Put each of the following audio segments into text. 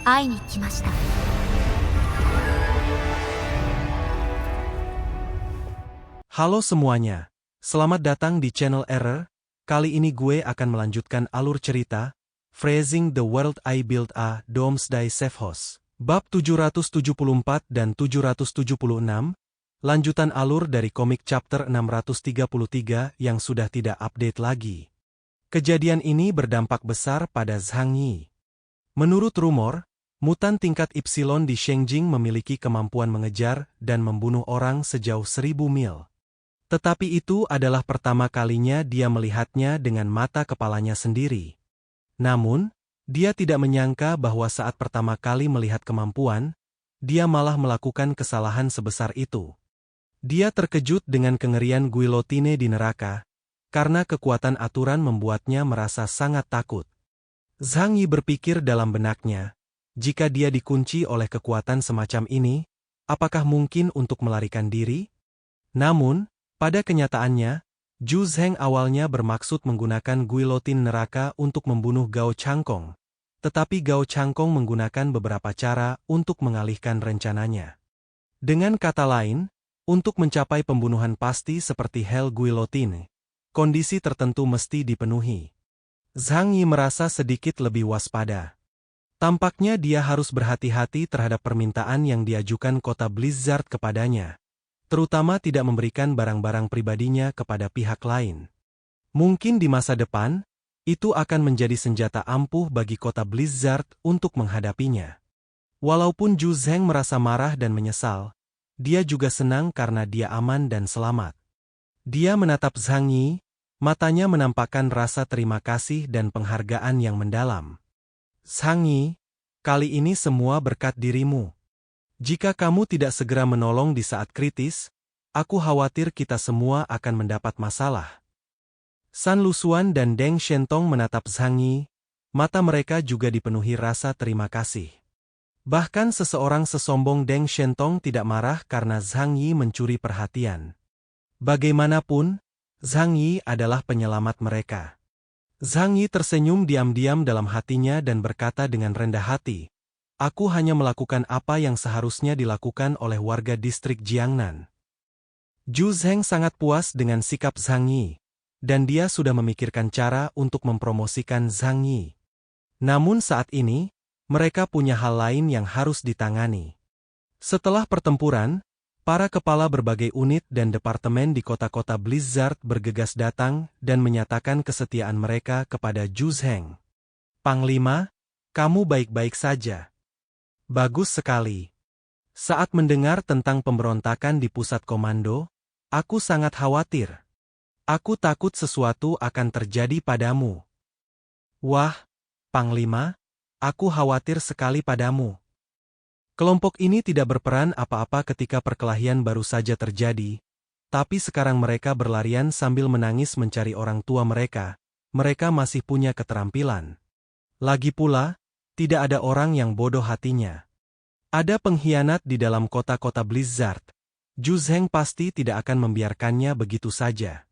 会いに来ました。Halo semuanya, selamat datang di channel Error. Kali ini gue akan melanjutkan alur cerita Phrasing the World I Built a Doomsday Safe House. Bab 774 dan 776, lanjutan alur dari komik chapter 633 yang sudah tidak update lagi. Kejadian ini berdampak besar pada Zhang Yi. Menurut rumor, mutan tingkat Epsilon di Shengjing memiliki kemampuan mengejar dan membunuh orang sejauh 1000 mil. Tetapi itu adalah pertama kalinya dia melihatnya dengan mata kepalanya sendiri. Namun, dia tidak menyangka bahwa saat pertama kali melihat kemampuan, dia malah melakukan kesalahan sebesar itu. Dia terkejut dengan kengerian guillotine di neraka, karena kekuatan aturan membuatnya merasa sangat takut. Zhang Yi berpikir dalam benaknya, jika dia dikunci oleh kekuatan semacam ini, apakah mungkin untuk melarikan diri? Namun, pada kenyataannya, Zhu Zheng awalnya bermaksud menggunakan guillotine neraka untuk membunuh Gao Changkong. Tetapi Gao Changkong menggunakan beberapa cara untuk mengalihkan rencananya. Dengan kata lain, untuk mencapai pembunuhan pasti seperti Hell Guillotine, kondisi tertentu mesti dipenuhi. Zhang Yi merasa sedikit lebih waspada. Tampaknya dia harus berhati-hati terhadap permintaan yang diajukan kota Blizzard kepadanya. Terutama tidak memberikan barang-barang pribadinya kepada pihak lain. Mungkin di masa depan, itu akan menjadi senjata ampuh bagi kota Blizzard untuk menghadapinya. Walaupun Zhu Zheng merasa marah dan menyesal, dia juga senang karena dia aman dan selamat. Dia menatap Zhang Yi, matanya menampakkan rasa terima kasih dan penghargaan yang mendalam. Zhang Yi, kali ini semua berkat dirimu. Jika kamu tidak segera menolong di saat kritis, aku khawatir kita semua akan mendapat masalah. San Lusuan dan Deng Shentong menatap Zhang Yi, mata mereka juga dipenuhi rasa terima kasih. Bahkan seseorang sesombong Deng Shentong tidak marah karena Zhang Yi mencuri perhatian. Bagaimanapun, Zhang Yi adalah penyelamat mereka. Zhang Yi tersenyum diam-diam dalam hatinya dan berkata dengan rendah hati, "Aku hanya melakukan apa yang seharusnya dilakukan oleh warga distrik Jiangnan." Zhu Zheng sangat puas dengan sikap Zhang Yi, dan dia sudah memikirkan cara untuk mempromosikan Zhang Yi. Namun saat ini, mereka punya hal lain yang harus ditangani. Setelah pertempuran, para kepala berbagai unit dan departemen di kota-kota Blizzard bergegas datang dan menyatakan kesetiaan mereka kepada Zhu Zheng. "Panglima, kamu baik-baik saja." "Bagus sekali. Saat mendengar tentang pemberontakan di pusat komando, aku sangat khawatir. Aku takut sesuatu akan terjadi padamu." "Wah, Panglima, aku khawatir sekali padamu." Kelompok ini tidak berperan apa-apa ketika perkelahian baru saja terjadi, tapi sekarang mereka berlarian sambil menangis mencari orang tua mereka. Mereka masih punya keterampilan. Lagi pula, tidak ada orang yang bodoh hatinya. Ada pengkhianat di dalam kota-kota Blizzard. Zhu Zheng pasti tidak akan membiarkannya begitu saja.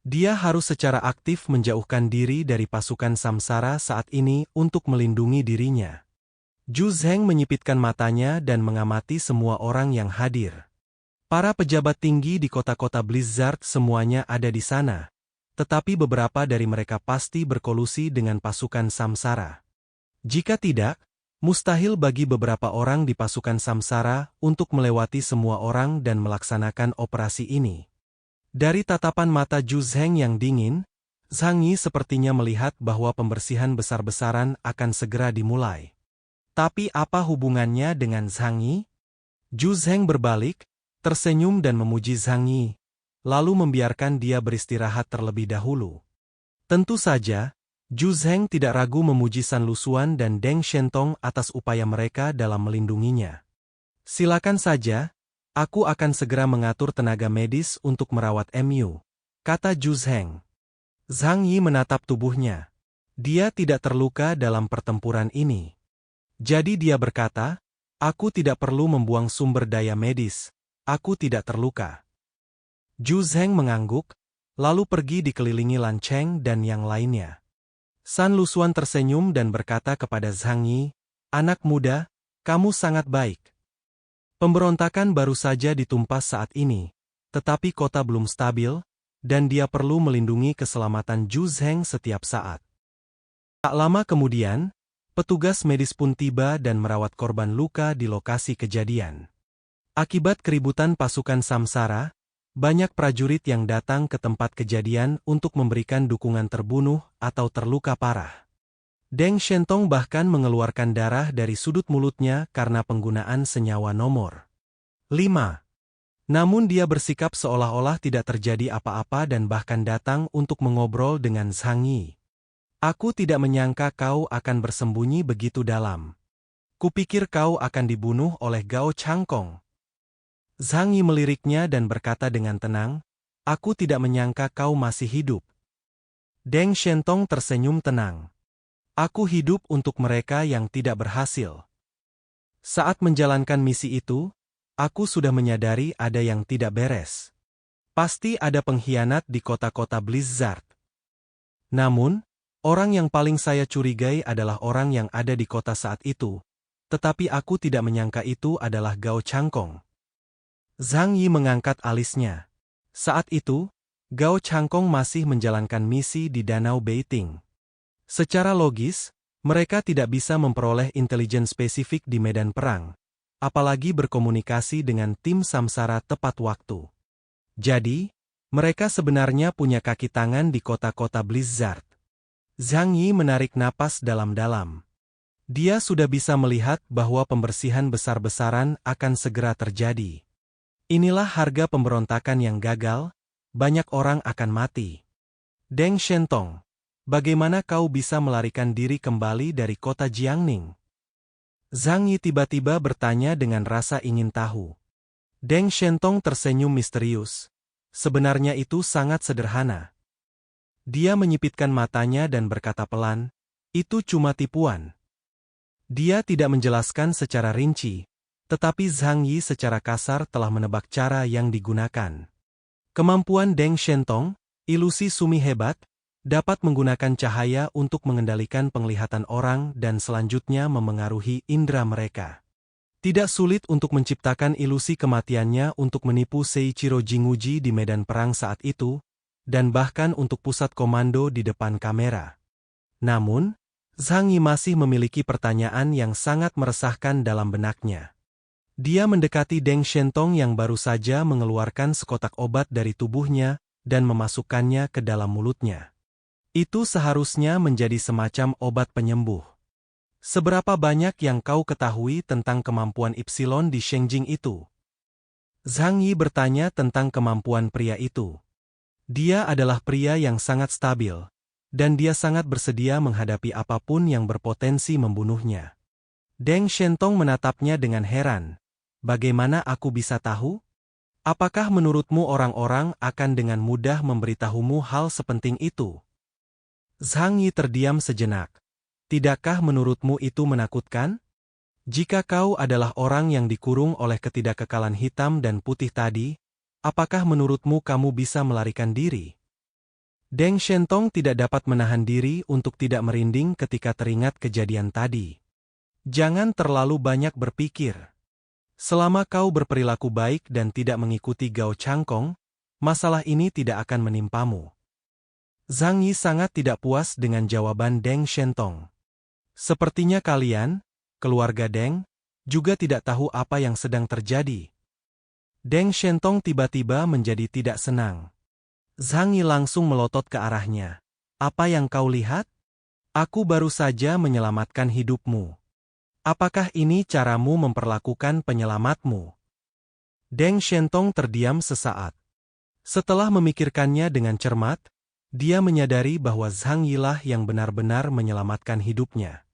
Dia harus secara aktif menjauhkan diri dari pasukan Samsara saat ini untuk melindungi dirinya. Zhu Zheng menyipitkan matanya dan mengamati semua orang yang hadir. Para pejabat tinggi di kota-kota Blizzard semuanya ada di sana, tetapi beberapa dari mereka pasti berkolusi dengan pasukan Samsara. Jika tidak, mustahil bagi beberapa orang di pasukan Samsara untuk melewati semua orang dan melaksanakan operasi ini. Dari tatapan mata Zhu Zheng yang dingin, Zhang Yi sepertinya melihat bahwa pembersihan besar-besaran akan segera dimulai. Tapi apa hubungannya dengan Zhang Yi? Zhu Zheng berbalik, tersenyum dan memuji Zhang Yi, lalu membiarkan dia beristirahat terlebih dahulu. Tentu saja, Zhu Zheng tidak ragu memuji San Lusuan dan Deng Shentong atas upaya mereka dalam melindunginya. "Silakan saja, aku akan segera mengatur tenaga medis untuk merawat Mu," kata Zhu Zheng. Zhang Yi menatap tubuhnya. Dia tidak terluka dalam pertempuran ini. Jadi dia berkata, "Aku tidak perlu membuang sumber daya medis, aku tidak terluka." Zhu Zheng mengangguk, lalu pergi dikelilingi Lan Cheng dan yang lainnya. San Lusuan tersenyum dan berkata kepada Zhang Yi, Anak muda, kamu sangat baik. Pemberontakan baru saja ditumpas saat ini, tetapi kota belum stabil, dan dia perlu melindungi keselamatan Zhu Zheng setiap saat. Tak lama kemudian, petugas medis pun tiba dan merawat korban luka di lokasi kejadian. Akibat keributan pasukan Samsara, banyak prajurit yang datang ke tempat kejadian untuk memberikan dukungan terbunuh atau terluka parah. Deng Shentong bahkan mengeluarkan darah dari sudut mulutnya karena penggunaan senyawa nomor 5. Namun dia bersikap seolah-olah tidak terjadi apa-apa dan bahkan datang untuk mengobrol dengan Zhang Yi. Aku tidak menyangka kau akan bersembunyi begitu dalam. Kupikir kau akan dibunuh oleh Gao Changkong. Zhang Yi meliriknya dan berkata dengan tenang, aku tidak menyangka kau masih hidup. Deng Shentong tersenyum tenang. Aku hidup untuk mereka yang tidak berhasil. Saat menjalankan misi itu, aku sudah menyadari ada yang tidak beres. Pasti ada pengkhianat di kota-kota Blizzard. Namun, orang yang paling saya curigai adalah orang yang ada di kota saat itu, tetapi aku tidak menyangka itu adalah Gao Changkong. Zhang Yi mengangkat alisnya. Saat itu, Gao Changkong masih menjalankan misi di Danau Beiting. Secara logis, mereka tidak bisa memperoleh intelijen spesifik di medan perang, apalagi berkomunikasi dengan tim Samsara tepat waktu. Jadi, mereka sebenarnya punya kaki tangan di kota-kota Blizzard. Zhang Yi menarik napas dalam-dalam. Dia sudah bisa melihat bahwa pembersihan besar-besaran akan segera terjadi. Inilah harga pemberontakan yang gagal, banyak orang akan mati. Deng Shentong, bagaimana kau bisa melarikan diri kembali dari kota Jiangning? Zhang Yi tiba-tiba bertanya dengan rasa ingin tahu. Deng Shentong tersenyum misterius. Sebenarnya itu sangat sederhana. Dia menyipitkan matanya dan berkata pelan, itu cuma tipuan. Dia tidak menjelaskan secara rinci, tetapi Zhang Yi secara kasar telah menebak cara yang digunakan. Kemampuan Deng Shentong, ilusi sumi hebat, dapat menggunakan cahaya untuk mengendalikan penglihatan orang dan selanjutnya memengaruhi indera mereka. Tidak sulit untuk menciptakan ilusi kematiannya untuk menipu Seiichiro Jinguji di medan perang saat itu, dan bahkan untuk pusat komando di depan kamera. Namun, Zhang Yi masih memiliki pertanyaan yang sangat meresahkan dalam benaknya. Dia mendekati Deng Shentong yang baru saja mengeluarkan sekotak obat dari tubuhnya dan memasukkannya ke dalam mulutnya. Itu seharusnya menjadi semacam obat penyembuh. Seberapa banyak yang kau ketahui tentang kemampuan Ipsilon di Shengjing itu? Zhang Yi bertanya tentang kemampuan pria itu. Dia adalah pria yang sangat stabil, dan dia sangat bersedia menghadapi apapun yang berpotensi membunuhnya. Deng Shentong menatapnya dengan heran. Bagaimana aku bisa tahu? Apakah menurutmu orang-orang akan dengan mudah memberitahumu hal sepenting itu? Zhang Yi terdiam sejenak. Tidakkah menurutmu itu menakutkan? Jika kau adalah orang yang dikurung oleh ketidakkekalan hitam dan putih tadi, apakah menurutmu kamu bisa melarikan diri? Deng Shentong tidak dapat menahan diri untuk tidak merinding ketika teringat kejadian tadi. Jangan terlalu banyak berpikir. Selama kau berperilaku baik dan tidak mengikuti Gao Changkong, masalah ini tidak akan menimpamu. Zhang Yi sangat tidak puas dengan jawaban Deng Shentong. Sepertinya kalian, keluarga Deng, juga tidak tahu apa yang sedang terjadi. Deng Shentong tiba-tiba menjadi tidak senang. Zhang Yi langsung melotot ke arahnya. Apa yang kau lihat? Aku baru saja menyelamatkan hidupmu. Apakah ini caramu memperlakukan penyelamatmu? Deng Shentong terdiam sesaat. Setelah memikirkannya dengan cermat, dia menyadari bahwa Zhang Yi lah yang benar-benar menyelamatkan hidupnya.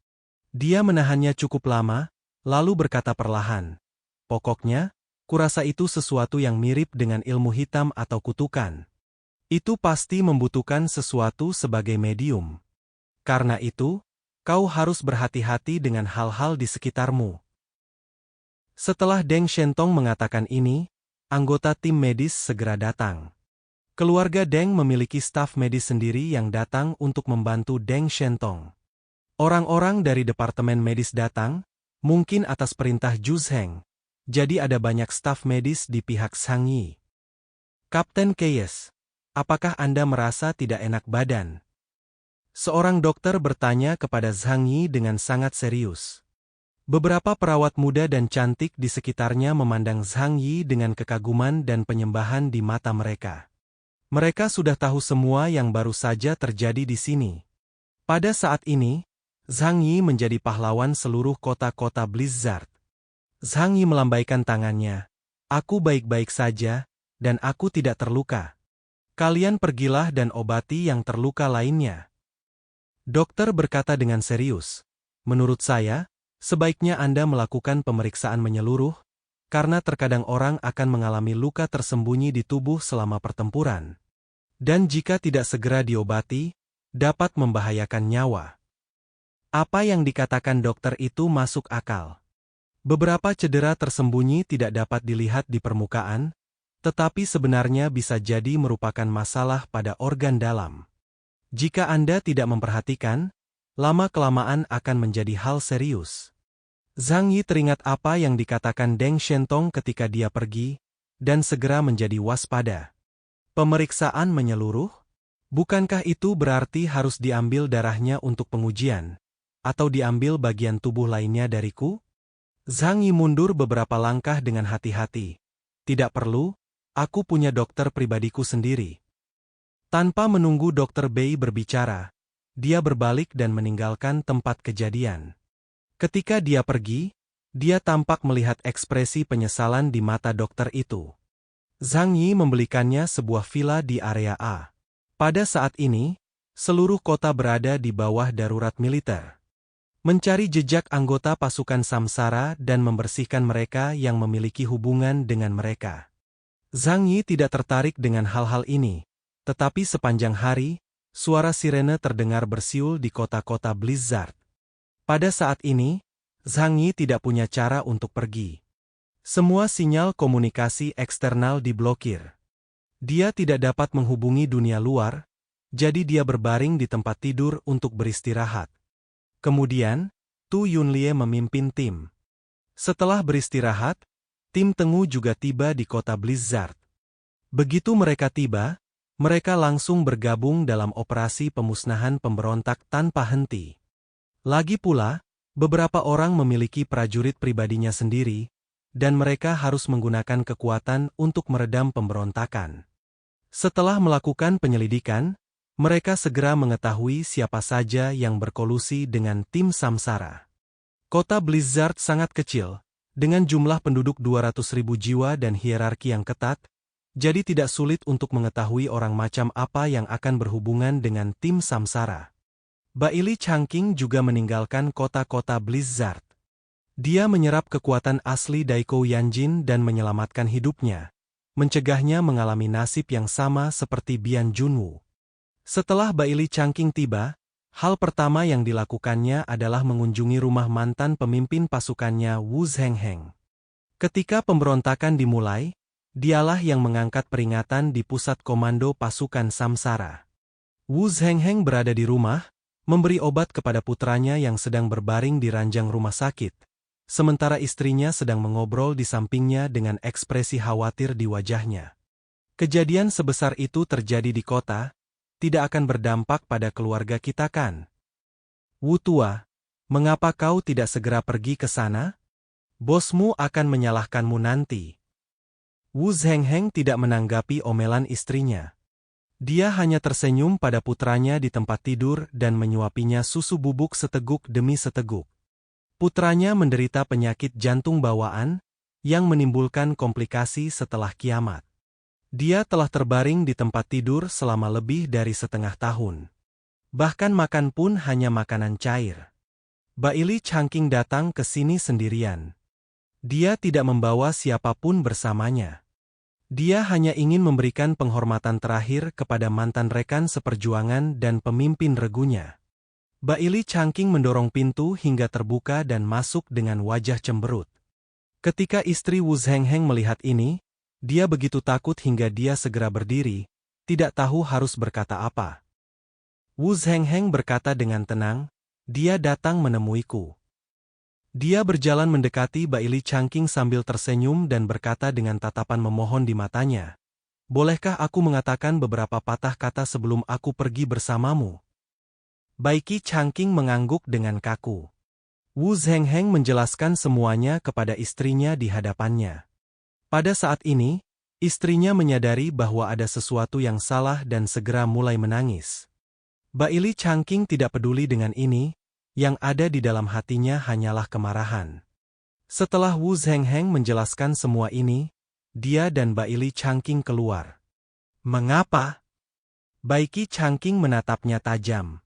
Dia menahannya cukup lama, lalu berkata perlahan, pokoknya, kurasa itu sesuatu yang mirip dengan ilmu hitam atau kutukan. Itu pasti membutuhkan sesuatu sebagai medium. Karena itu, kau harus berhati-hati dengan hal-hal di sekitarmu. Setelah Deng Shentong mengatakan ini, anggota tim medis segera datang. Keluarga Deng memiliki staf medis sendiri yang datang untuk membantu Deng Shentong. Orang-orang dari departemen medis datang, Mungkin atas perintah Juzheng. Jadi ada banyak staf medis di pihak Zhang Yi. Kapten Keyes, apakah Anda merasa tidak enak badan? Seorang dokter bertanya kepada Zhang Yi dengan sangat serius. Beberapa perawat muda dan cantik di sekitarnya memandang Zhang Yi dengan kekaguman dan penyembahan di mata mereka. Mereka sudah tahu semua yang baru saja terjadi di sini. Pada saat ini, Zhang Yi menjadi pahlawan seluruh kota-kota Blizzard. Zhang Yi melambaikan tangannya. Aku baik-baik saja, dan aku tidak terluka. Kalian pergilah dan obati yang terluka lainnya. Dokter berkata dengan serius. Menurut saya, sebaiknya Anda melakukan pemeriksaan menyeluruh, karena terkadang orang akan mengalami luka tersembunyi di tubuh selama pertempuran. Dan jika tidak segera diobati, dapat membahayakan nyawa. Apa yang dikatakan dokter itu masuk akal. Beberapa cedera tersembunyi tidak dapat dilihat di permukaan, tetapi sebenarnya bisa jadi merupakan masalah pada organ dalam. Jika Anda tidak memperhatikan, lama-kelamaan akan menjadi hal serius. Zhang Yi teringat apa yang dikatakan Deng Shentong ketika dia pergi, dan segera menjadi waspada. Pemeriksaan menyeluruh? Bukankah itu berarti harus diambil darahnya untuk pengujian, atau diambil bagian tubuh lainnya dariku? Zhang Yi mundur beberapa langkah dengan hati-hati. Tidak perlu, aku punya dokter pribadiku sendiri. Tanpa menunggu Dr. Bei berbicara, dia berbalik dan meninggalkan tempat kejadian. Ketika dia pergi, dia tampak melihat ekspresi penyesalan di mata dokter itu. Zhang Yi membelikannya sebuah villa di area A. Pada saat ini, seluruh kota berada di bawah darurat militer. Mencari jejak anggota pasukan Samsara dan membersihkan mereka yang memiliki hubungan dengan mereka. Zhang Yi tidak tertarik dengan hal-hal ini, tetapi sepanjang hari, suara sirene terdengar bersiul di kota-kota Blizzard. Pada saat ini, Zhang Yi tidak punya cara untuk pergi. Semua sinyal komunikasi eksternal diblokir. Dia tidak dapat menghubungi dunia luar, jadi dia berbaring di tempat tidur untuk beristirahat. Kemudian, Tu Yunlie memimpin tim. Setelah beristirahat, tim Tengu juga tiba di kota Blizzard. Begitu mereka tiba, mereka langsung bergabung dalam operasi pemusnahan pemberontak tanpa henti. Lagi pula, beberapa orang memiliki prajurit pribadinya sendiri, dan mereka harus menggunakan kekuatan untuk meredam pemberontakan. Setelah melakukan penyelidikan, mereka segera mengetahui siapa saja yang berkolusi dengan tim Samsara. Kota Blizzard sangat kecil, dengan jumlah penduduk 200.000 jiwa dan hierarki yang ketat, jadi tidak sulit untuk mengetahui orang macam apa yang akan berhubungan dengan tim Samsara. Baili Changqing juga meninggalkan kota-kota Blizzard. Dia menyerap kekuatan asli Daiko Yanjin dan menyelamatkan hidupnya, mencegahnya mengalami nasib yang sama seperti Bian Junwu. Setelah Baili Changqing tiba, hal pertama yang dilakukannya adalah mengunjungi rumah mantan pemimpin pasukannya Wu Zhengheng. Ketika pemberontakan dimulai, dialah yang mengangkat peringatan di pusat komando pasukan Samsara. Wu Zhengheng berada di rumah, memberi obat kepada putranya yang sedang berbaring di ranjang rumah sakit. Sementara istrinya sedang mengobrol di sampingnya dengan ekspresi khawatir di wajahnya. Kejadian sebesar itu terjadi di kota, tidak akan berdampak pada keluarga kita kan? Wu tua, mengapa kau tidak segera pergi ke sana? Bosmu akan menyalahkanmu nanti. Wu Zhengheng tidak menanggapi omelan istrinya. Dia hanya tersenyum pada putranya di tempat tidur dan menyuapinya susu bubuk seteguk demi seteguk. Putranya menderita penyakit jantung bawaan, yang menimbulkan komplikasi setelah kiamat. Dia telah terbaring di tempat tidur selama lebih dari setengah tahun. Bahkan makan pun hanya makanan cair. Baili Changqing datang ke sini sendirian. Dia tidak membawa siapapun bersamanya. Dia hanya ingin memberikan penghormatan terakhir kepada mantan rekan seperjuangan dan pemimpin regunya. Baili Changqing mendorong pintu hingga terbuka dan masuk dengan wajah cemberut. Ketika istri Wu Zhengheng melihat ini, dia begitu takut hingga dia segera berdiri, tidak tahu harus berkata apa. Wu Zhengheng berkata dengan tenang, dia datang menemuiku. Dia berjalan mendekati Baili Changqing sambil tersenyum dan berkata dengan tatapan memohon di matanya. Bolehkah aku mengatakan beberapa patah kata sebelum aku pergi bersamamu? Baili Changqing mengangguk dengan kaku. Wu Zhengheng menjelaskan semuanya kepada istrinya di hadapannya. Pada saat ini, istrinya menyadari bahwa ada sesuatu yang salah dan segera mulai menangis. Baili Changqing tidak peduli dengan ini, yang ada di dalam hatinya hanyalah kemarahan. Setelah Wu Zhengheng menjelaskan semua ini, dia dan Baili Changqing keluar. Mengapa? Baili Changqing menatapnya tajam.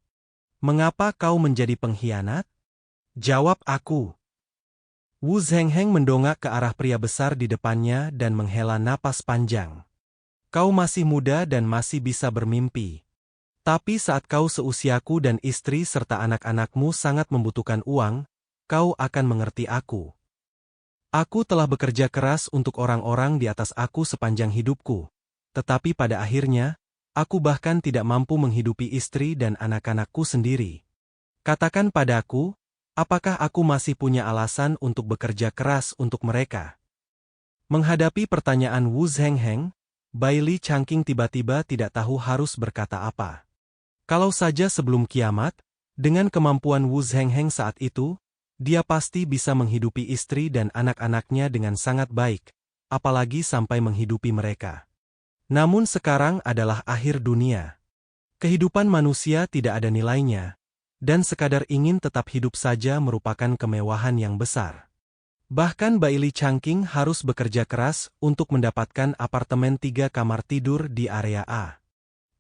Mengapa kau menjadi pengkhianat? Jawab aku. Wu Zhengheng mendongak ke arah pria besar di depannya dan menghela napas panjang. Kau masih muda dan masih bisa bermimpi. Tapi saat kau seusiaku dan istri serta anak-anakmu sangat membutuhkan uang, kau akan mengerti aku. Aku telah bekerja keras untuk orang-orang di atas aku sepanjang hidupku. Tetapi pada akhirnya, aku bahkan tidak mampu menghidupi istri dan anak-anakku sendiri. Katakan padaku, apakah aku masih punya alasan untuk bekerja keras untuk mereka? Menghadapi pertanyaan Wu Zhengheng, Baili Changqing tiba-tiba tidak tahu harus berkata apa. Kalau saja sebelum kiamat, dengan kemampuan Wu Zhengheng saat itu, dia pasti bisa menghidupi istri dan anak-anaknya dengan sangat baik, apalagi sampai menghidupi mereka. Namun sekarang adalah akhir dunia. Kehidupan manusia tidak ada nilainya, dan sekadar ingin tetap hidup saja merupakan kemewahan yang besar. Bahkan Baili Changqing harus bekerja keras untuk mendapatkan apartemen 3 kamar tidur di area A.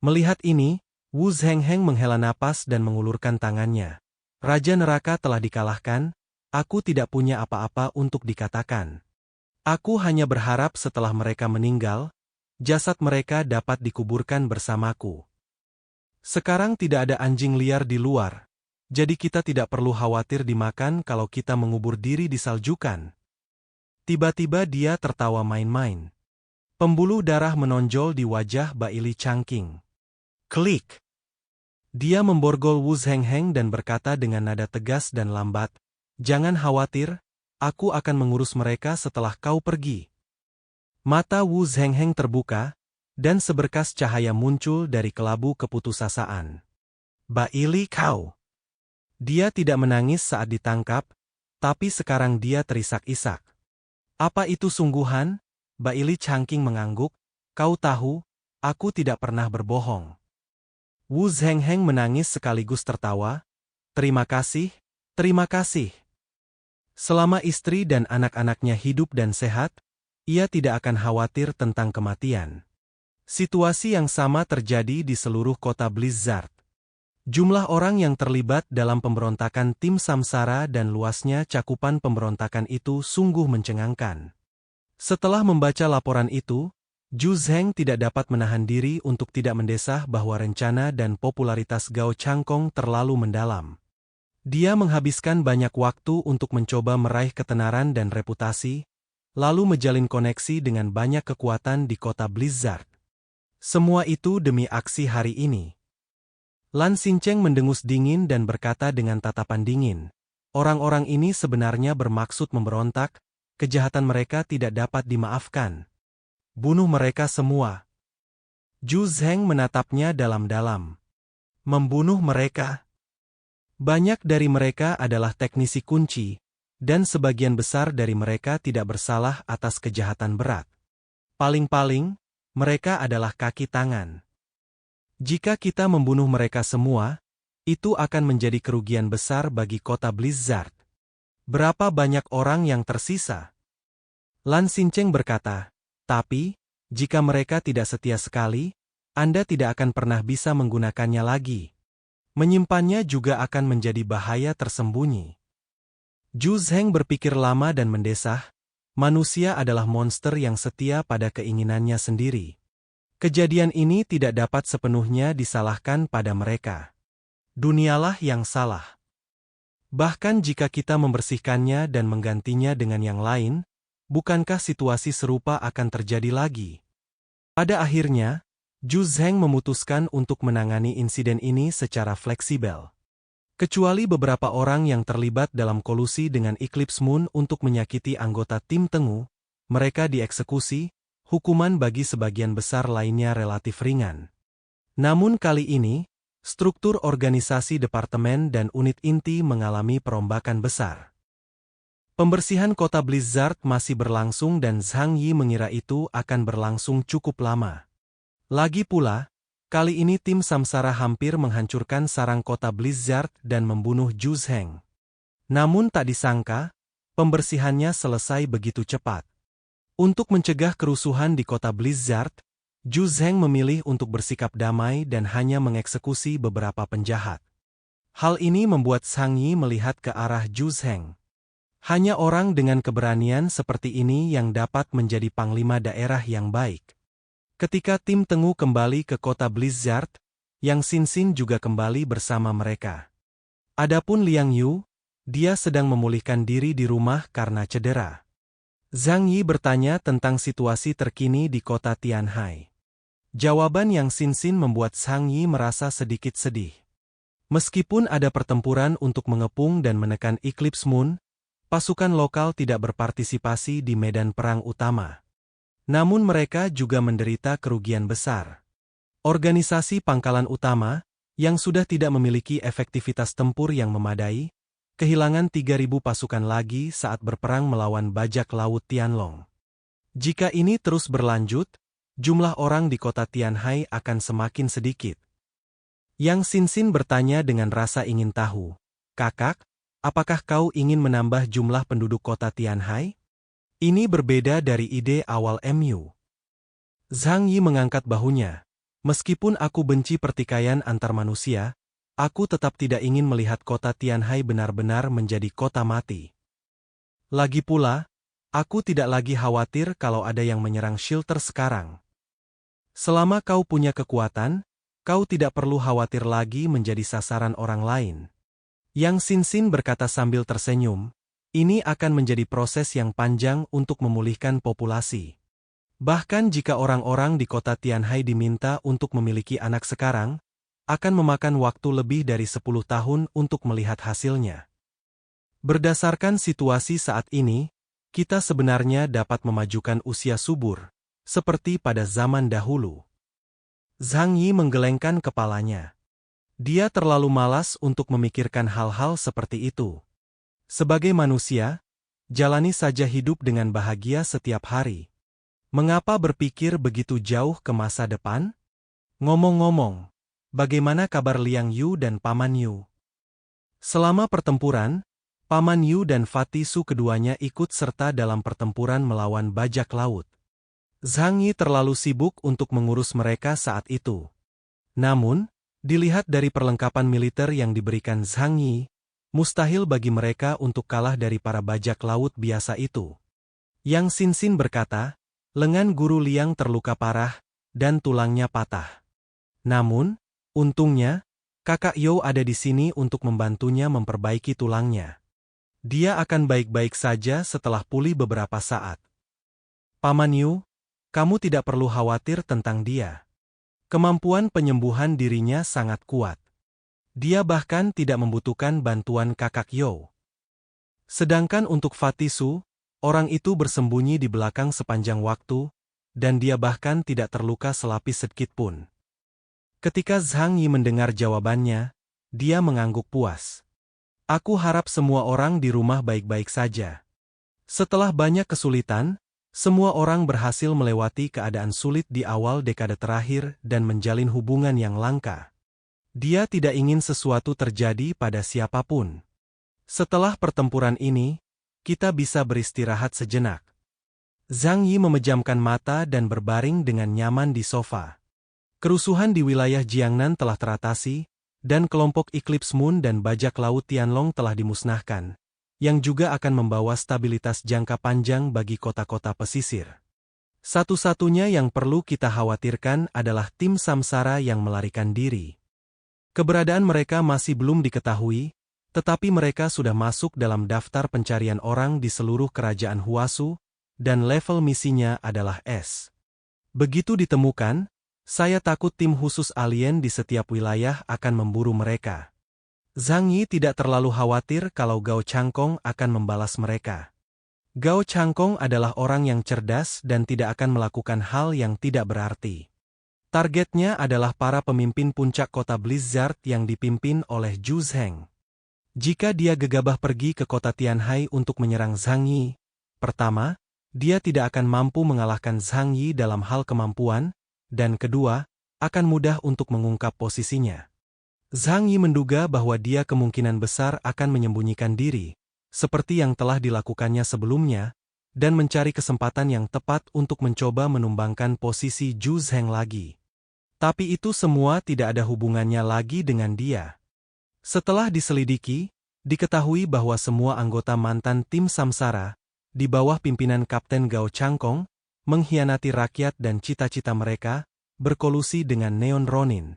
Melihat ini, Wu Zhengheng menghela napas dan mengulurkan tangannya. Raja neraka telah dikalahkan, aku tidak punya apa-apa untuk dikatakan. Aku hanya berharap setelah mereka meninggal, jasad mereka dapat dikuburkan bersamaku. Sekarang tidak ada anjing liar di luar, jadi kita tidak perlu khawatir dimakan kalau kita mengubur diri di saljukan. Tiba-tiba dia tertawa main-main. Pembuluh darah menonjol di wajah Baili Changqing. Klik! Dia memborgol Wu Zhengheng dan berkata dengan nada tegas dan lambat, "Jangan khawatir, aku akan mengurus mereka setelah kau pergi." Mata Wu Zhengheng terbuka, dan seberkas cahaya muncul dari kelabu keputusasaan. Baili kau. Dia tidak menangis saat ditangkap, tapi sekarang dia terisak-isak. Apa itu sungguhan? Baili Changqing mengangguk, kau tahu, aku tidak pernah berbohong. Wu Zhengheng menangis sekaligus tertawa, terima kasih, terima kasih. Selama istri dan anak-anaknya hidup dan sehat, ia tidak akan khawatir tentang kematian. Situasi yang sama terjadi di seluruh kota Blizzard. Jumlah orang yang terlibat dalam pemberontakan tim Samsara dan luasnya cakupan pemberontakan itu sungguh mencengangkan. Setelah membaca laporan itu, Zhu Zheng tidak dapat menahan diri untuk tidak mendesah bahwa rencana dan popularitas Gao Changkong terlalu mendalam. Dia menghabiskan banyak waktu untuk mencoba meraih ketenaran dan reputasi, lalu menjalin koneksi dengan banyak kekuatan di kota Blizzard. Semua itu demi aksi hari ini. Lan Xincheng mendengus dingin dan berkata dengan tatapan dingin, orang-orang ini sebenarnya bermaksud memberontak, kejahatan mereka tidak dapat dimaafkan. Bunuh mereka semua. Zhu Zheng menatapnya dalam-dalam. Membunuh mereka? Banyak dari mereka adalah teknisi kunci, dan sebagian besar dari mereka tidak bersalah atas kejahatan berat. Paling-paling, mereka adalah kaki tangan. Jika kita membunuh mereka semua, itu akan menjadi kerugian besar bagi kota Blizzard. Berapa banyak orang yang tersisa? Lan Xincheng berkata, tapi, jika mereka tidak setia sekali, Anda tidak akan pernah bisa menggunakannya lagi. Menyimpannya juga akan menjadi bahaya tersembunyi. Zhu Zheng berpikir lama dan mendesah, manusia adalah monster yang setia pada keinginannya sendiri. Kejadian ini tidak dapat sepenuhnya disalahkan pada mereka. Dunialah yang salah. Bahkan jika kita membersihkannya dan menggantinya dengan yang lain, bukankah situasi serupa akan terjadi lagi? Pada akhirnya, Zhu Zheng memutuskan untuk menangani insiden ini secara fleksibel. Kecuali beberapa orang yang terlibat dalam kolusi dengan Eclipse Moon untuk menyakiti anggota tim Tengu, mereka dieksekusi, hukuman bagi sebagian besar lainnya relatif ringan. Namun kali ini, struktur organisasi departemen dan unit inti mengalami perombakan besar. Pembersihan kota Blizzard masih berlangsung dan Zhang Yi mengira itu akan berlangsung cukup lama. Lagi pula, kali ini tim Samsara hampir menghancurkan sarang kota Blizzard dan membunuh Zhu Zheng. Namun tak disangka, pembersihannya selesai begitu cepat. Untuk mencegah kerusuhan di kota Blizzard, Zhu Zheng memilih untuk bersikap damai dan hanya mengeksekusi beberapa penjahat. Hal ini membuat Zhang Yi melihat ke arah Zhu Zheng. Hanya orang dengan keberanian seperti ini yang dapat menjadi panglima daerah yang baik. Ketika tim Tengu kembali ke kota Blizzard, Yang Xin juga kembali bersama mereka. Adapun Liang Yu, dia sedang memulihkan diri di rumah karena cedera. Zhang Yi bertanya tentang situasi terkini di kota Tianhai. Jawaban Yang Xin membuat Zhang Yi merasa sedikit sedih. Meskipun ada pertempuran untuk mengepung dan menekan Eclipse Moon, pasukan lokal tidak berpartisipasi di medan perang utama. Namun mereka juga menderita kerugian besar. Organisasi pangkalan utama, yang sudah tidak memiliki efektivitas tempur yang memadai, kehilangan 3.000 pasukan lagi saat berperang melawan bajak laut Tianlong. Jika ini terus berlanjut, jumlah orang di kota Tianhai akan semakin sedikit. Yang Xin bertanya dengan rasa ingin tahu, "Kakak, apakah kau ingin menambah jumlah penduduk kota Tianhai?" Ini berbeda dari ide awal MU. Zhang Yi mengangkat bahunya. Meskipun aku benci pertikaian antar manusia, aku tetap tidak ingin melihat kota Tianhai benar-benar menjadi kota mati. Lagi pula, aku tidak lagi khawatir kalau ada yang menyerang shelter sekarang. Selama kau punya kekuatan, kau tidak perlu khawatir lagi menjadi sasaran orang lain. Yang Xin berkata sambil tersenyum, ini akan menjadi proses yang panjang untuk memulihkan populasi. Bahkan jika orang-orang di kota Tianhai diminta untuk memiliki anak sekarang, akan memakan waktu lebih dari 10 tahun untuk melihat hasilnya. Berdasarkan situasi saat ini, kita sebenarnya dapat memajukan usia subur, seperti pada zaman dahulu. Zhang Yi menggelengkan kepalanya. Dia terlalu malas untuk memikirkan hal-hal seperti itu. Sebagai manusia, jalani saja hidup dengan bahagia setiap hari. Mengapa berpikir begitu jauh ke masa depan? Ngomong-ngomong, bagaimana kabar Liang Yu dan Paman Yu? Selama pertempuran, Paman Yu dan Fatih Su keduanya ikut serta dalam pertempuran melawan bajak laut. Zhang Yi terlalu sibuk untuk mengurus mereka saat itu. Namun, dilihat dari perlengkapan militer yang diberikan Zhang Yi, mustahil bagi mereka untuk kalah dari para bajak laut biasa itu. Yang Xin berkata, lengan guru Liang terluka parah, dan tulangnya patah. Namun, untungnya, kakak You ada di sini untuk membantunya memperbaiki tulangnya. Dia akan baik-baik saja setelah pulih beberapa saat. Paman Yu, kamu tidak perlu khawatir tentang dia. Kemampuan penyembuhan dirinya sangat kuat. Dia bahkan tidak membutuhkan bantuan kakak Yo. Sedangkan untuk Fatih Su, orang itu bersembunyi di belakang sepanjang waktu, dan dia bahkan tidak terluka selapis sedikit pun. Ketika Zhang Yi mendengar jawabannya, dia mengangguk puas. Aku harap semua orang di rumah baik-baik saja. Setelah banyak kesulitan, semua orang berhasil melewati keadaan sulit di awal dekade terakhir dan menjalin hubungan yang langka. Dia tidak ingin sesuatu terjadi pada siapapun. Setelah pertempuran ini, kita bisa beristirahat sejenak. Zhang Yi memejamkan mata dan berbaring dengan nyaman di sofa. Kerusuhan di wilayah Jiangnan telah teratasi, dan kelompok Eclipse Moon dan bajak laut Tianlong telah dimusnahkan, yang juga akan membawa stabilitas jangka panjang bagi kota-kota pesisir. Satu-satunya yang perlu kita khawatirkan adalah tim Samsara yang melarikan diri. Keberadaan mereka masih belum diketahui, tetapi mereka sudah masuk dalam daftar pencarian orang di seluruh kerajaan Huasu, dan level misinya adalah S. Begitu ditemukan, saya takut tim khusus alien di setiap wilayah akan memburu mereka. Zhang Yi tidak terlalu khawatir kalau Gao Changkong akan membalas mereka. Gao Changkong adalah orang yang cerdas dan tidak akan melakukan hal yang tidak berarti. Targetnya adalah para pemimpin puncak kota Blizzard yang dipimpin oleh Zhu Zheng. Jika dia gegabah pergi ke kota Tianhai untuk menyerang Zhang Yi, pertama, dia tidak akan mampu mengalahkan Zhang Yi dalam hal kemampuan, dan kedua, akan mudah untuk mengungkap posisinya. Zhang Yi menduga bahwa dia kemungkinan besar akan menyembunyikan diri, seperti yang telah dilakukannya sebelumnya, dan mencari kesempatan yang tepat untuk mencoba menumbangkan posisi Zhu Zheng lagi. Tapi itu semua tidak ada hubungannya lagi dengan dia. Setelah diselidiki, diketahui bahwa semua anggota mantan tim Samsara, di bawah pimpinan Kapten Gao Changkong, mengkhianati rakyat dan cita-cita mereka, berkolusi dengan Neon Ronin,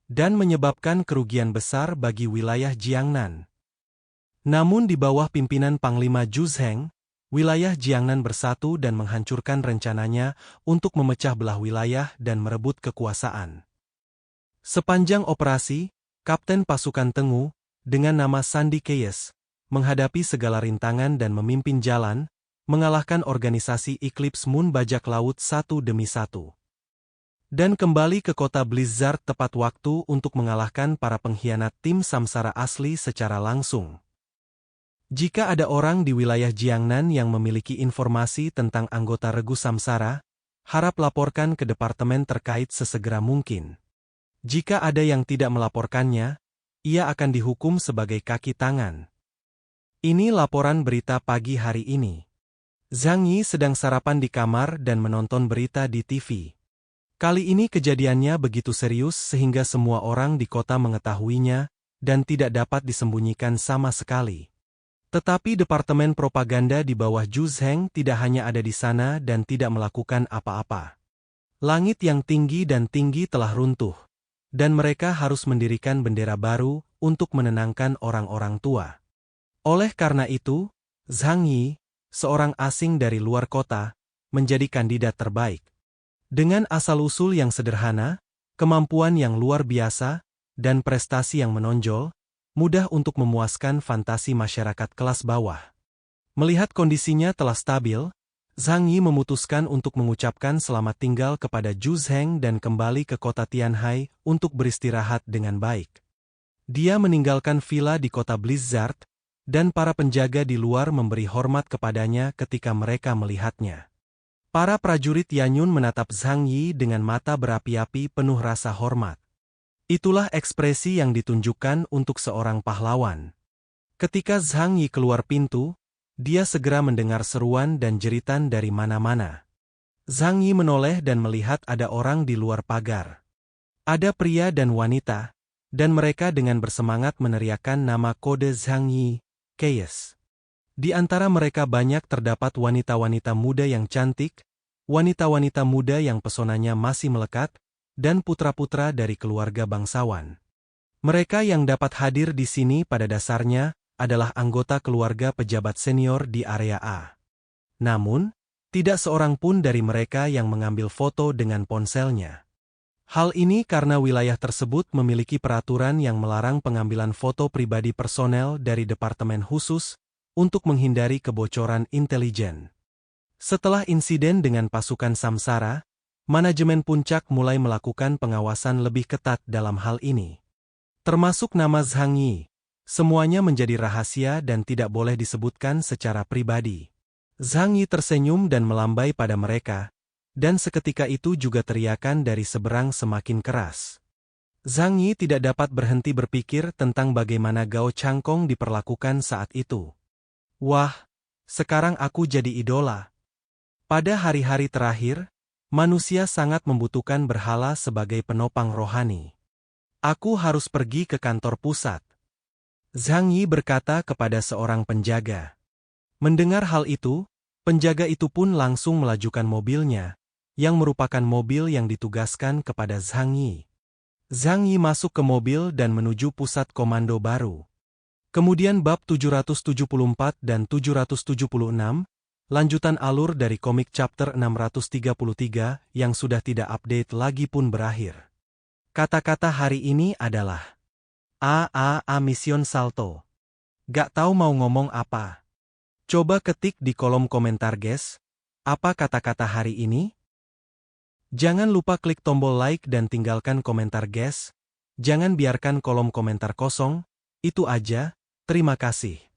dan menyebabkan kerugian besar bagi wilayah Jiangnan. Namun di bawah pimpinan Panglima Zhu Zheng, wilayah Jiangnan bersatu dan menghancurkan rencananya untuk memecah belah wilayah dan merebut kekuasaan. Sepanjang operasi, Kapten Pasukan Tengu, dengan nama Sandy Keyes, menghadapi segala rintangan dan memimpin jalan, mengalahkan organisasi Eclipse Moon bajak laut satu demi satu. Dan kembali ke kota Blizzard tepat waktu untuk mengalahkan para pengkhianat tim Samsara asli secara langsung. Jika ada orang di wilayah Jiangnan yang memiliki informasi tentang anggota regu Samsara, harap laporkan ke departemen terkait sesegera mungkin. Jika ada yang tidak melaporkannya, ia akan dihukum sebagai kaki tangan. Ini laporan berita pagi hari ini. Zhang Yi sedang sarapan di kamar dan menonton berita di TV. Kali ini kejadiannya begitu serius sehingga semua orang di kota mengetahuinya, dan tidak dapat disembunyikan sama sekali. Tetapi departemen propaganda di bawah Zhu Zheng tidak hanya ada di sana dan tidak melakukan apa-apa. Langit yang tinggi dan tinggi telah runtuh, dan mereka harus mendirikan bendera baru untuk menenangkan orang-orang tua. Oleh karena itu, Zhang Yi, seorang asing dari luar kota, menjadi kandidat terbaik. Dengan asal-usul yang sederhana, kemampuan yang luar biasa, dan prestasi yang menonjol, mudah untuk memuaskan fantasi masyarakat kelas bawah. Melihat kondisinya telah stabil, Zhang Yi memutuskan untuk mengucapkan selamat tinggal kepada Zhu Zheng dan kembali ke kota Tianhai untuk beristirahat dengan baik. Dia meninggalkan villa di kota Blizzard, dan para penjaga di luar memberi hormat kepadanya ketika mereka melihatnya. Para prajurit Yanyun menatap Zhang Yi dengan mata berapi-api penuh rasa hormat. Itulah ekspresi yang ditunjukkan untuk seorang pahlawan. Ketika Zhang Yi keluar pintu, dia segera mendengar seruan dan jeritan dari mana-mana. Zhang Yi menoleh dan melihat ada orang di luar pagar. Ada pria dan wanita, dan mereka dengan bersemangat meneriakkan nama kode Zhang Yi, Keyes. Di antara mereka banyak terdapat wanita-wanita muda yang cantik, wanita-wanita muda yang pesonanya masih melekat, dan putra-putra dari keluarga bangsawan. Mereka yang dapat hadir di sini pada dasarnya adalah anggota keluarga pejabat senior di area A. Namun, tidak seorang pun dari mereka yang mengambil foto dengan ponselnya. Hal ini karena wilayah tersebut memiliki peraturan yang melarang pengambilan foto pribadi personel dari departemen khusus untuk menghindari kebocoran intelijen. Setelah insiden dengan pasukan Samsara, manajemen puncak mulai melakukan pengawasan lebih ketat dalam hal ini. Termasuk nama Zhang Yi. Semuanya menjadi rahasia dan tidak boleh disebutkan secara pribadi. Zhang Yi tersenyum dan melambai pada mereka, dan seketika itu juga teriakan dari seberang semakin keras. Zhang Yi tidak dapat berhenti berpikir tentang bagaimana Gao Changkong diperlakukan saat itu. Wah, sekarang aku jadi idola. Pada hari-hari terakhir, manusia sangat membutuhkan berhala sebagai penopang rohani. Aku harus pergi ke kantor pusat. Zhang Yi berkata kepada seorang penjaga. Mendengar hal itu, penjaga itu pun langsung melajukan mobilnya, yang merupakan mobil yang ditugaskan kepada Zhang Yi. Zhang Yi masuk ke mobil dan menuju pusat komando baru. Kemudian bab 774 dan 776, lanjutan alur dari komik chapter 633 yang sudah tidak update lagi pun berakhir. Kata-kata hari ini adalah Mission Salto. Gak tahu mau ngomong apa. Coba ketik di kolom komentar guys. Apa kata-kata hari ini? Jangan lupa klik tombol like dan tinggalkan komentar guys. Jangan biarkan kolom komentar kosong. Itu aja, terima kasih.